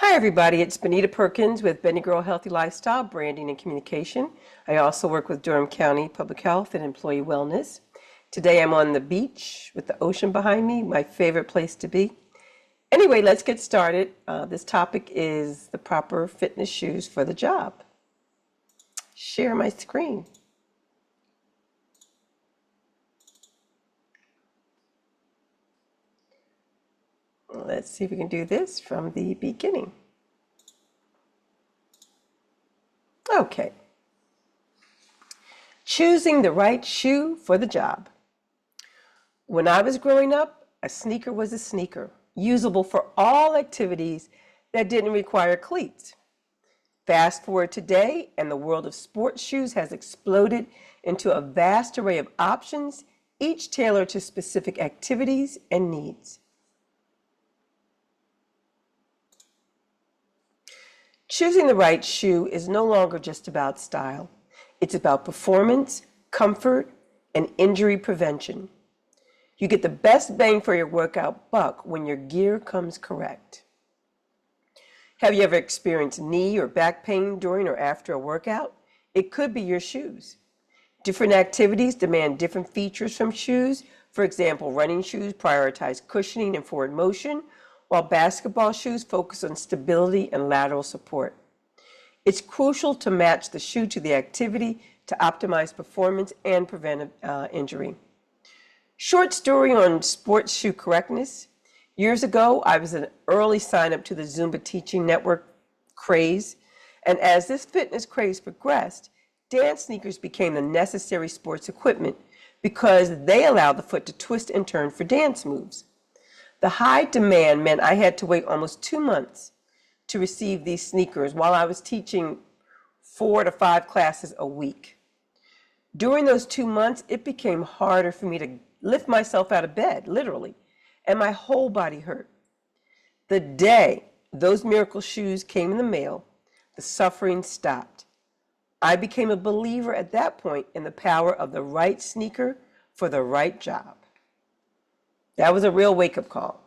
Hi everybody, it's Benita Perkins with Benny Girl Healthy Lifestyle, Branding and Communication. I also work with Durham County Public Health and Employee Wellness. Today I'm on the beach with the ocean behind me, my favorite place to be. Anyway, let's get started. This topic is the proper fitness shoes for the job. Share my screen. Let's see if we can do this from the beginning. Okay. Choosing the right shoe for the job. When I was growing up, a sneaker was a sneaker, usable for all activities that didn't require cleats. Fast forward today, and the world of sports shoes has exploded into a vast array of options, each tailored to specific activities and needs. Choosing the right shoe is no longer just about style. It's about performance, comfort, and injury prevention. You get the best bang for your workout buck when your gear comes correct. Have you ever experienced knee or back pain during or after a workout? It could be your shoes. Different activities demand different features from shoes. For example, running shoes prioritize cushioning and forward motion, while basketball shoes focus on stability and lateral support. It's crucial to match the shoe to the activity to optimize performance and prevent injury. Short story on sports shoe correctness. Years ago, I was an early sign-up to the Zumba teaching network craze, and as this fitness craze progressed, dance sneakers became the necessary sports equipment because they allow the foot to twist and turn for dance moves. The high demand meant I had to wait almost 2 months to receive these sneakers while I was teaching 4 to 5 classes a week. During those 2 months, it became harder for me to lift myself out of bed, literally, and my whole body hurt. The day those miracle shoes came in the mail, the suffering stopped. I became a believer at that point in the power of the right sneaker for the right job. That was a real wake-up call.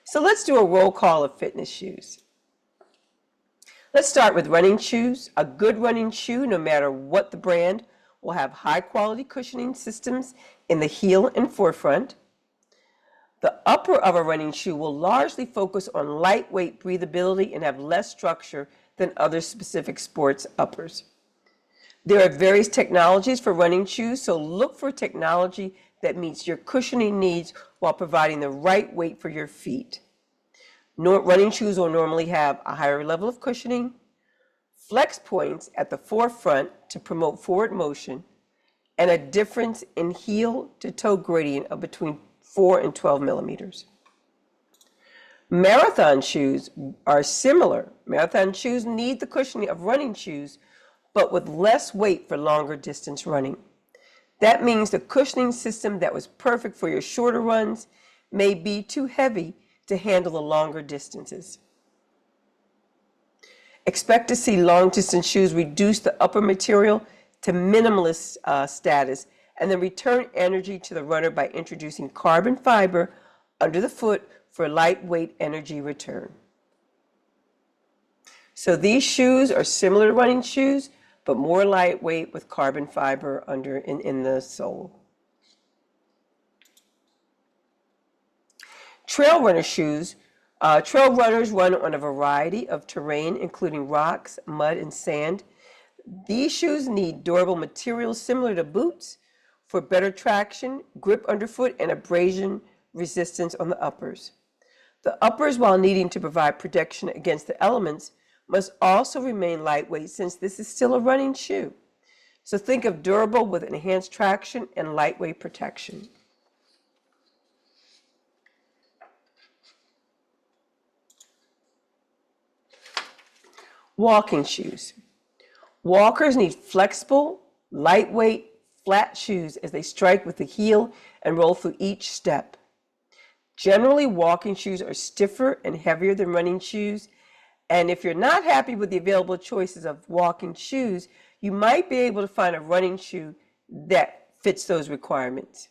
So let's do a roll call of fitness shoes. Let's start with running shoes. A good running shoe, no matter what the brand, will have high-quality cushioning systems in the heel and forefront. The upper of a running shoe will largely focus on lightweight breathability and have less structure than other specific sports uppers. There are various technologies for running shoes, so look for technology that meets your cushioning needs while providing the right weight for your feet. Running shoes will normally have a higher level of cushioning, flex points at the forefront to promote forward motion, and a difference in heel to toe gradient of between 4 and 12 millimeters. Marathon shoes are similar. Marathon shoes need the cushioning of running shoes, but with less weight for longer distance running. That means the cushioning system that was perfect for your shorter runs may be too heavy to handle the longer distances. Expect to see long-distance shoes reduce the upper material to minimalist status and then return energy to the runner by introducing carbon fiber under the foot for lightweight energy return. So these shoes are similar to running shoes, but more lightweight with carbon fiber in the sole. Trail runner shoes. Trail runners run on a variety of terrain, including rocks, mud, and sand. These shoes need durable materials similar to boots for better traction, grip underfoot, and abrasion resistance on the uppers. The uppers, while needing to provide protection against the elements, must also remain lightweight since this is still a running shoe. So think of durable with enhanced traction and lightweight protection. Walking shoes. Walkers need flexible, lightweight, flat shoes as they strike with the heel and roll through each step. Generally, walking shoes are stiffer and heavier than running shoes, and if you're not happy with the available choices of walking shoes, you might be able to find a running shoe that fits those requirements.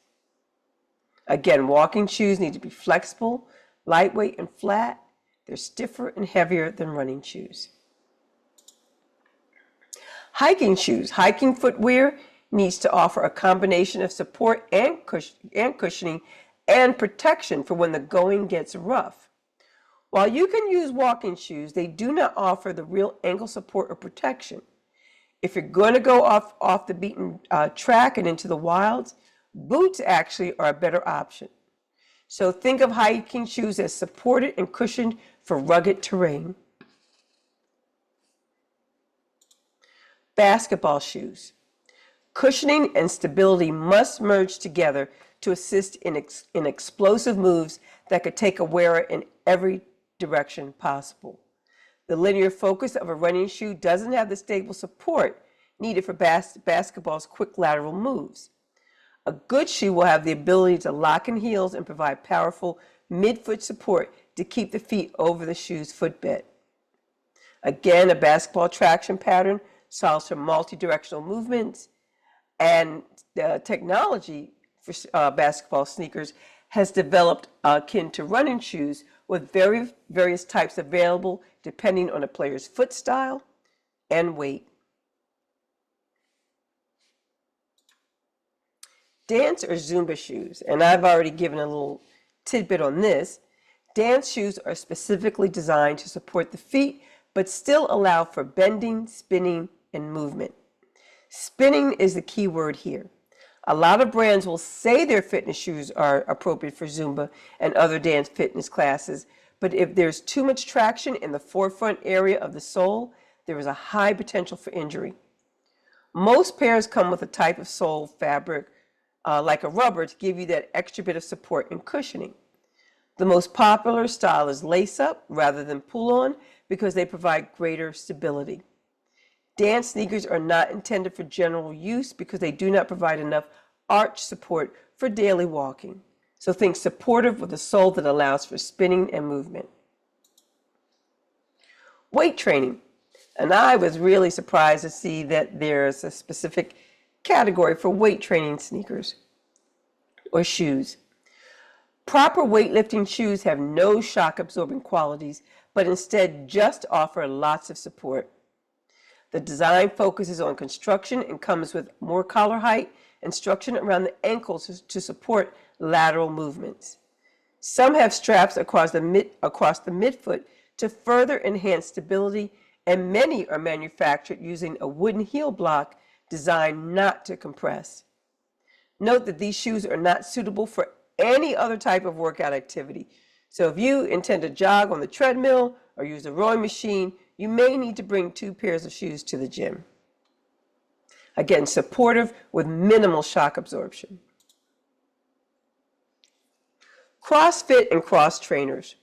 Again, walking shoes need to be flexible, lightweight, and flat. They're stiffer and heavier than running shoes. Hiking shoes. Hiking footwear needs to offer a combination of support and cushioning and protection for when the going gets rough. While you can use walking shoes, they do not offer the real ankle support or protection. If you're going to go off the beaten track and into the wilds, boots actually are a better option. So think of hiking shoes as supported and cushioned for rugged terrain. Basketball shoes. Cushioning and stability must merge together to assist in explosive moves that could take a wearer in every direction possible. The linear focus of a running shoe doesn't have the stable support needed for basketball's quick lateral moves. A good shoe will have the ability to lock in heels and provide powerful midfoot support to keep the feet over the shoe's footbed. Again, a basketball traction pattern solves for multi-directional movements, and the technology for basketball sneakers has developed akin to running shoes with various types available depending on a player's foot style and weight. Dance or Zumba shoes, and I've already given a little tidbit on this. Dance shoes are specifically designed to support the feet, but still allow for bending, spinning, and movement. Spinning is the key word here. A lot of brands will say their fitness shoes are appropriate for Zumba and other dance fitness classes, but if there's too much traction in the forefront area of the sole, there is a high potential for injury. Most pairs come with a type of sole fabric like a rubber to give you that extra bit of support and cushioning. The most popular style is lace-up rather than pull-on because they provide greater stability. Dance sneakers are not intended for general use because they do not provide enough arch support for daily walking. So think supportive with a sole that allows for spinning and movement. Weight training. And I was really surprised to see that there's a specific category for weight training sneakers or shoes. Proper weightlifting shoes have no shock absorbing qualities, but instead just offer lots of support. The design focuses on construction and comes with more collar height and structure around the ankles to support lateral movements. Some have straps across the midfoot to further enhance stability, and many are manufactured using a wooden heel block designed not to compress. Note that these shoes are not suitable for any other type of workout activity. So if you intend to jog on the treadmill or use a rowing machine, you may need to bring 2 pairs of shoes to the gym. Again, supportive with minimal shock absorption. CrossFit and cross trainers.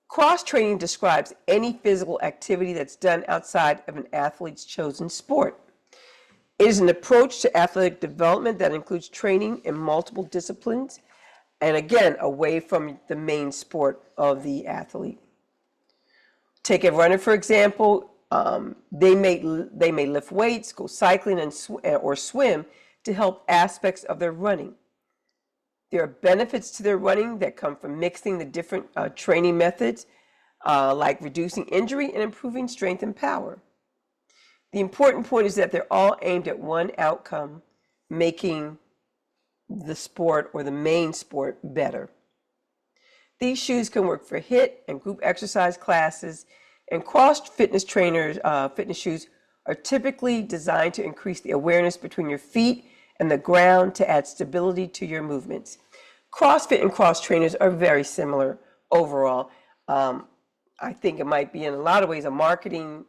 Cross training describes any physical activity that's done outside of an athlete's chosen sport. It is an approach to athletic development that includes training in multiple disciplines and, again, away from the main sport of the athlete. Take a runner, for example. They may lift weights, go cycling, or swim to help aspects of their running. There are benefits to their running that come from mixing the different training methods, like reducing injury and improving strength and power. The important point is that they're all aimed at one outcome, making the sport or the main sport better. These shoes can work for HIIT and group exercise classes, and fitness shoes are typically designed to increase the awareness between your feet and the ground to add stability to your movements. CrossFit and cross trainers are very similar overall. I think it might be in a lot of ways a marketing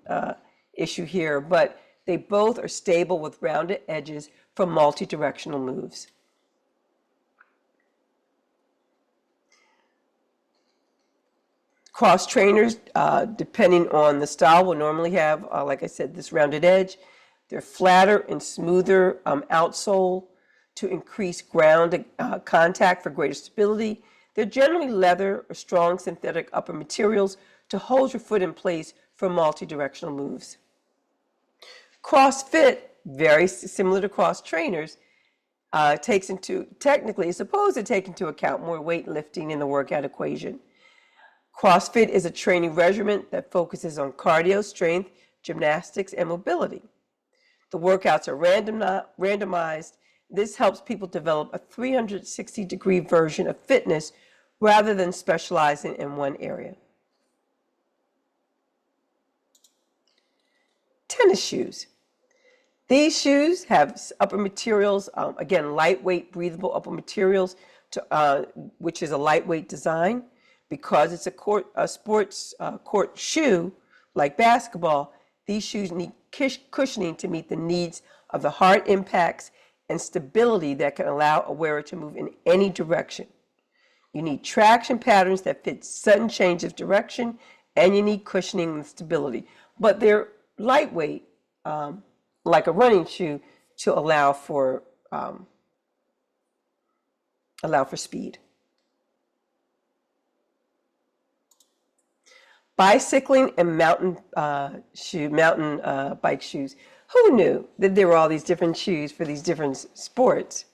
issue here, but they both are stable with rounded edges for multi-directional moves. Cross trainers, depending on the style, will normally have, like I said, this rounded edge. They're flatter and smoother outsole to increase ground contact for greater stability. They're generally leather or strong synthetic upper materials to hold your foot in place for multi-directional moves. CrossFit, very similar to cross trainers, technically is supposed to take into account more weightlifting in the workout equation. CrossFit is a training regimen that focuses on cardio, strength, gymnastics, and mobility. The workouts are randomized. This helps people develop a 360-degree version of fitness rather than specializing in one area. Tennis shoes. These shoes have upper materials, again, lightweight, breathable upper materials, which is a lightweight design. Because it's a sports court shoe, like basketball, these shoes need cushioning to meet the needs of the hard impacts and stability that can allow a wearer to move in any direction. You need traction patterns that fit sudden change of direction, and you need cushioning and stability. But they're lightweight, like a running shoe, to allow for speed. Bicycling and mountain bike shoes. Who knew that there were all these different shoes for these different sports?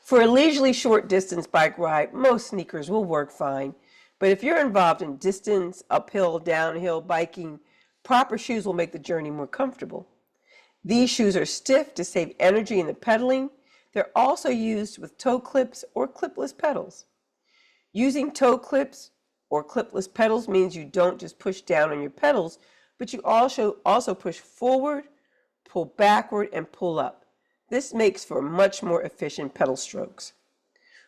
For a leisurely short distance bike ride, most sneakers will work fine. But if you're involved in distance, uphill, downhill biking, proper shoes will make the journey more comfortable. These shoes are stiff to save energy in the pedaling. They're also used with toe clips or clipless pedals. Using toe clips or clipless pedals means you don't just push down on your pedals, but you also push forward, pull backward, and pull up. This makes for much more efficient pedal strokes.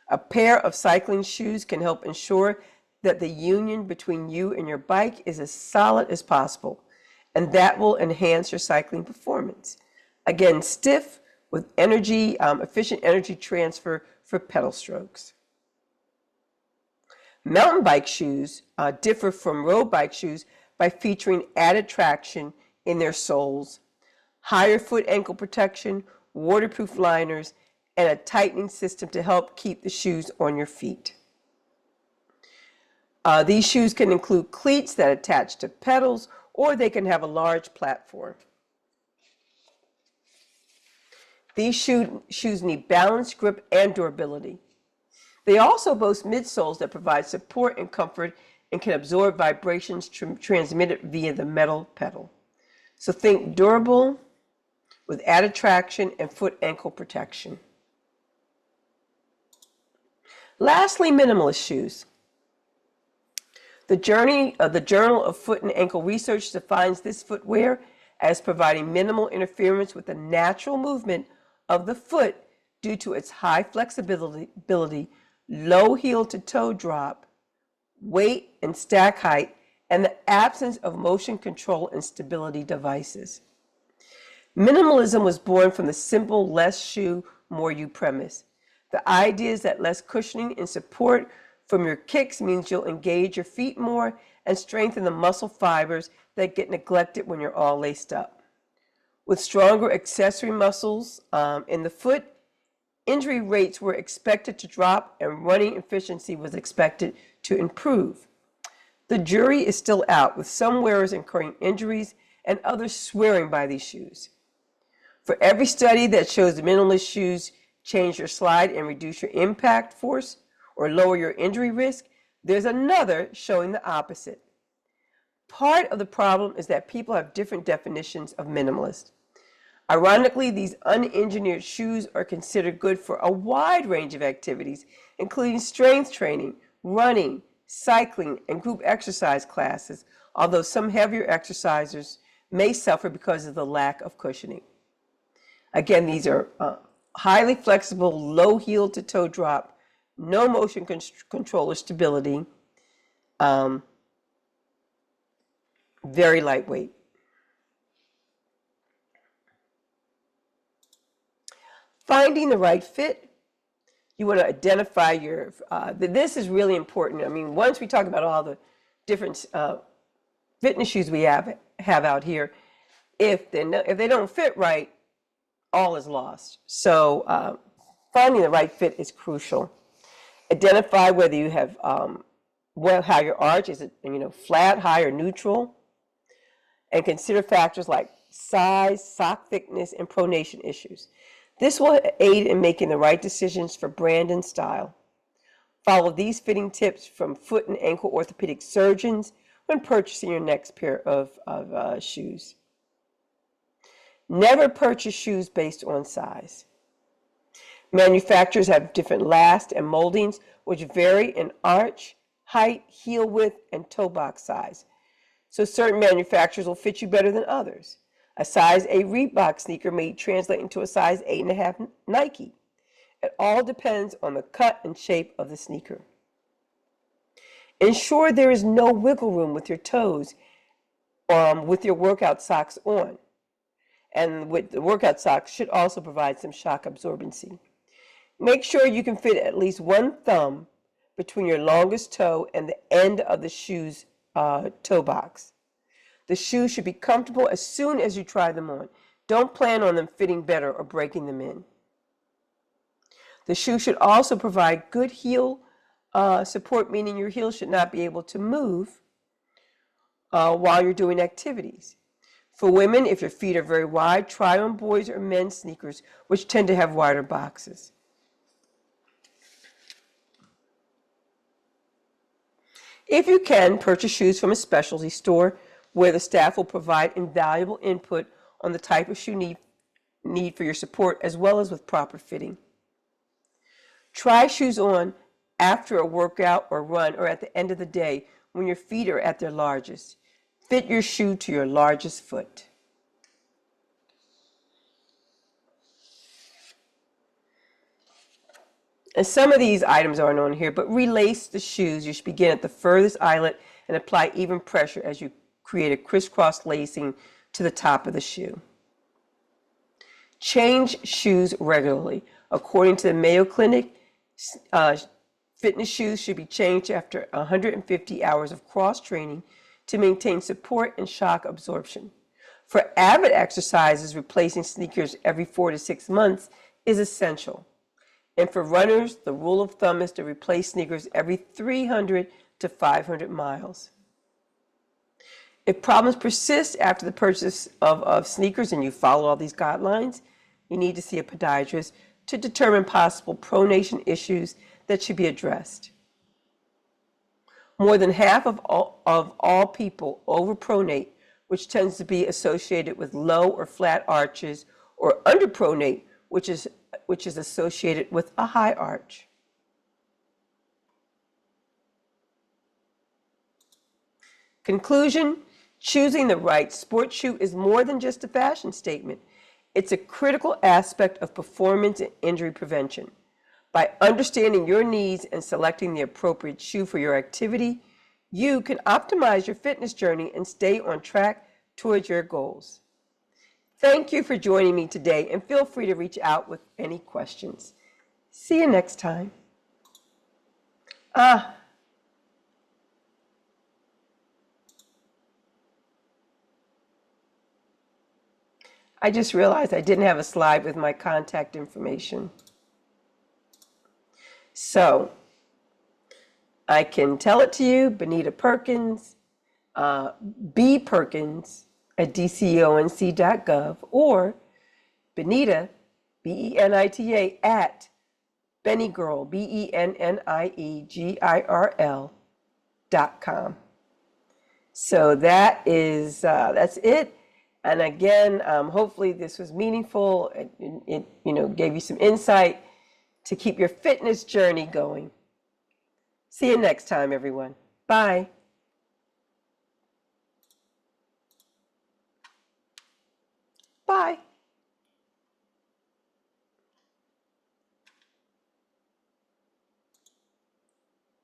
A pair of cycling shoes can help ensure that the union between you and your bike is as solid as possible, and that will enhance your cycling performance. Again, stiff with efficient energy transfer for pedal strokes. Mountain bike shoes differ from road bike shoes by featuring added traction in their soles, higher foot ankle protection, waterproof liners, and a tightening system to help keep the shoes on your feet. These shoes can include cleats that attach to pedals, or they can have a large platform. These shoes need balance, grip, and durability. They also boast midsoles that provide support and comfort and can absorb vibrations transmitted via the metal pedal. So think durable with added traction and foot ankle protection. Lastly, minimalist shoes. The Journal of Foot and Ankle Research defines this footwear as providing minimal interference with the natural movement of the foot due to its high flexibility, low heel to toe drop, weight and stack height, and the absence of motion control and stability devices. Minimalism was born from the simple less shoe, more you premise. The idea is that less cushioning and support from your kicks means you'll engage your feet more and strengthen the muscle fibers that get neglected when you're all laced up. With stronger accessory muscles in the foot, injury rates were expected to drop and running efficiency was expected to improve. The jury is still out, with some wearers incurring injuries and others swearing by these shoes. For every study that shows the minimalist shoes change your slide and reduce your impact force or lower your injury risk, there's another showing the opposite. Part of the problem is that people have different definitions of minimalist. Ironically, these unengineered shoes are considered good for a wide range of activities, including strength training, running, cycling, and group exercise classes, although some heavier exercisers may suffer because of the lack of cushioning. Again, these are highly flexible, low heel to toe drop, no motion control or stability, very lightweight. Finding the right fit, you want to identify your, this is really important. I mean, once we talk about all the different fitness shoes we have out here, if they don't fit right, all is lost. So finding the right fit is crucial. Identify whether you have, how your arch is, flat, high, or neutral, and consider factors like size, sock thickness, and pronation issues. This will aid in making the right decisions for brand and style. Follow these fitting tips from foot and ankle orthopedic surgeons when purchasing your next pair of shoes. Never purchase shoes based on size. Manufacturers have different last and moldings which vary in arch, height, heel width, and toe box size. So certain manufacturers will fit you better than others. A size 8 Reebok sneaker may translate into a size 8.5 Nike. It all depends on the cut and shape of the sneaker. Ensure there is no wiggle room with your toes with your workout socks on. And with the workout socks should also provide some shock absorbency. Make sure you can fit at least one thumb between your longest toe and the end of the shoe's toe box. The shoes should be comfortable as soon as you try them on. Don't plan on them fitting better or breaking them in. The shoe should also provide good heel support, meaning your heel should not be able to move while you're doing activities. For women, if your feet are very wide, try on boys or men's sneakers, which tend to have wider boxes. If you can, purchase shoes from a specialty store where the staff will provide invaluable input on the type of shoe need for your support, as well as with proper fitting. Try shoes on after a workout or run or at the end of the day when your feet are at their largest. Fit your shoe to your largest foot. And some of these items aren't on here, but relace the shoes. You should begin at the furthest eyelet and apply even pressure as you create a crisscross lacing to the top of the shoe. Change shoes regularly. According to the Mayo Clinic, fitness shoes should be changed after 150 hours of cross-training to maintain support and shock absorption. For avid exercises, replacing sneakers every 4 to 6 months is essential. And for runners, the rule of thumb is to replace sneakers every 300 to 500 miles. If problems persist after the purchase of sneakers and you follow all these guidelines, you need to see a podiatrist to determine possible pronation issues that should be addressed. More than half of all people overpronate, which tends to be associated with low or flat arches, or underpronate, which is associated with a high arch. Conclusion: choosing the right sports shoe is more than just a fashion statement. It's a critical aspect of performance and injury prevention. By understanding your needs and selecting the appropriate shoe for your activity, you can optimize your fitness journey and stay on track towards your goals. Thank you for joining me today, and feel free to reach out with any questions. See you next time. I just realized I didn't have a slide with my contact information. So I can tell it to you, Benita Perkins, bperkins@dconc.gov, or Benita, Benita, at Bennigirl, BENNIEGIRL.com. So that's it. And again, hopefully this was meaningful. It gave you some insight to keep your fitness journey going. See you next time, everyone. Bye.